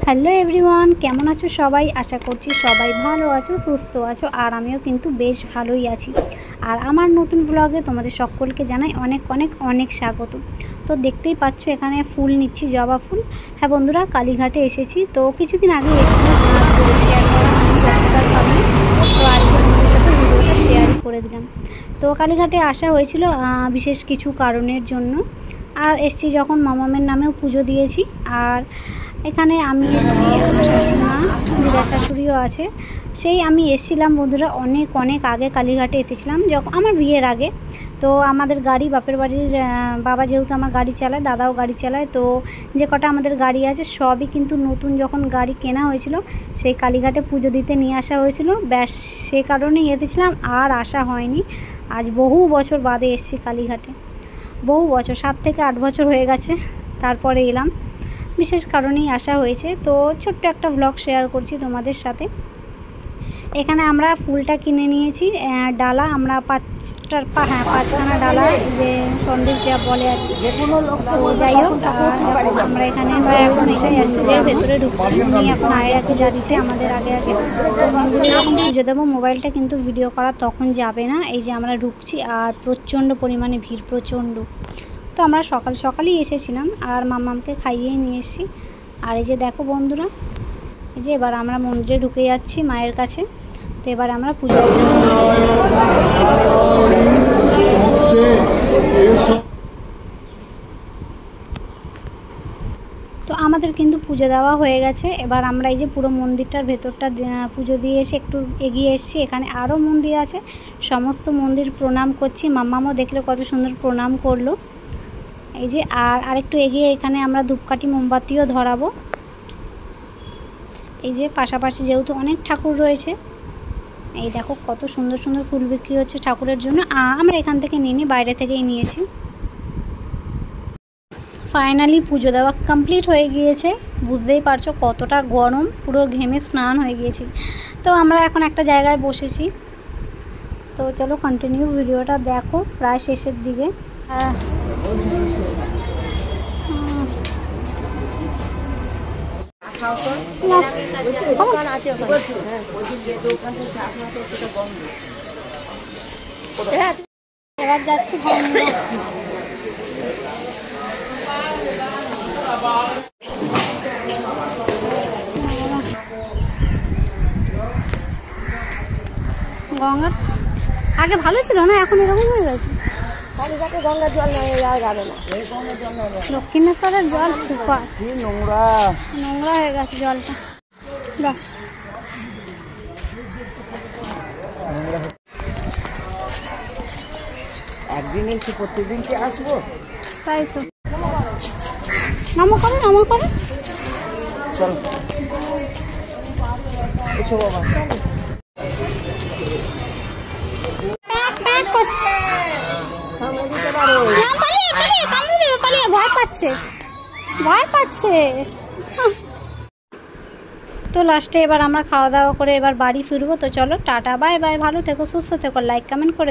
Hello everyone, কেমন আছো সবাই? আশা করছি সবাই ভালো আছো, সুস্থ আছো। আর আমিও কিন্তু বেশ ভালোই আছি। আর আমার নতুন ব্লগে তোমাদের সকলকে জানাই অনেক অনেক অনেক স্বাগত। তো দেখতেই পাচ্ছ এখানে ফুল নিচ্ছি, জবা ফুল। হ্যাঁ বন্ধুরা, কালীঘাটে এসেছি। তো কিছুদিন আগে এসেছিলাম, শেয়ার করা হয়নি ব্যস্ততার কারণে। তো আজকে তোমাদের সাথে ভিডিওটা শেয়ার করে দিলাম। তো কালীঘাটে আসা হয়েছিল বিশেষ কিছু কারণের জন্য। আর এসছি যখন মামামের নামেও পুজো দিয়েছি। আর এখানে আমি এসেছি, আমার শাশুড়ি মা, দিদা শাশুড়িও আছে। সেই আমি এসেছিলাম বন্ধুরা অনেক অনেক আগে কালীঘাটে এসেছিলাম, যখন আমার বিয়ের আগে। তো আমাদের গাড়ি, বাপের বাড়ির বাবা যেহেতু আমার গাড়ি চালায়, দাদাও গাড়ি চালায়, তো যে কটা আমাদের গাড়ি আছে সবই কিন্তু নতুন যখন গাড়ি কেনা হয়েছিল সেই কালীঘাটে পুজো দিতে নিয়ে আসা হয়েছিল। ব্যাস সে কারণেই এসেছিলাম, আর আসা হয়নি। আজ বহু বছর বাদে এসেছি কালীঘাটে, বহু বছর, 7 থেকে 8 বছর হয়ে গেছে। তারপরে এলাম, বিশেষ কারণেই আসা হয়েছে। তো ছোট্ট একটা ব্লগ শেয়ার করছি তোমাদের সাথে। এখানে আমরা ফুলটা কিনে নিয়েছি, ডালা আমরা 5খানা ডালা, যে সন্দেশ যা বলে আর কি। তো যাই হোক, আমরা এখানে এখন এসে মন্দিরের ভেতরে ঢুকছি। উনি এখন আগে যাচ্ছে আমাদের আগে। তো মন্দিরে যখন পুজো দেবো, মোবাইলটা কিন্তু ভিডিও করা তখন যাবে না। এই যে আমরা ঢুকছি, আর প্রচণ্ড পরিমাণে ভিড়, প্রচণ্ড। তো আমরা সকালই এসেছিলাম, আর মামামকে খাইয়েই নিয়ে এসেছি। আর এই যে দেখো বন্ধুরা, এই যে এবার আমরা মন্দিরে ঢুকে যাচ্ছি মায়ের কাছে। তো এবার আমরা পুজো তো আমাদের কিন্তু পুজো দেওয়া হয়ে গেছে। এবার আমরা এই যে পুরো মন্দিরটার ভেতরটা পুজো দিয়ে এসে একটু এগিয়ে এসেছি। এখানে আরও মন্দির আছে, সমস্ত মন্দির প্রণাম করছি। মাম্মামও দেখলে কত সুন্দর প্রণাম করলো। এই যে আরেকটু এগিয়ে এখানে আমরা ধূপকাঠি মোমবাতিও ধরাবো। এই যে পাশাপাশি যেহেতু অনেক ঠাকুর রয়েছে, এই দেখো কত সুন্দর সুন্দর ফুল বিক্রি হচ্ছে ঠাকুরের জন্য। আমরা এখান থেকে নিইনি, বাইরে থেকেই নিয়েছি। ফাইনালি পুজো দেওয়া কমপ্লিট হয়ে গিয়েছে। বুঝতেই পারছো কতটা গরম, পুরো ঘেমে স্নান হয়ে গিয়েছি। তো আমরা এখন একটা জায়গায় বসেছি। তো চলো কন্টিনিউ ভিডিওটা দেখো, প্রায় শেষের দিকে। এবার যাচ্ছি গঙ্গা। আগে ভালো ছিল না, এখন এরকম হয়ে গেছে। গঙ্গার জল যাবে না, লক্ষ্মীনাথের জল সুপার নোংরা হয়ে গেছে জলটা। একদিন এসে প্রত্যেকদিন কি আসবো? তাই তো, নামো করে চলো এসো বাবা। ভয় পাচ্ছে। তো লাস্টে এবার আমরা খাওয়া দাওয়া করে এবার বাড়ি ফিরবো। তো চলো টাটা, বাই বাই, ভালো থেকো, সুস্থ থেকো, লাইক কমেন্ট করে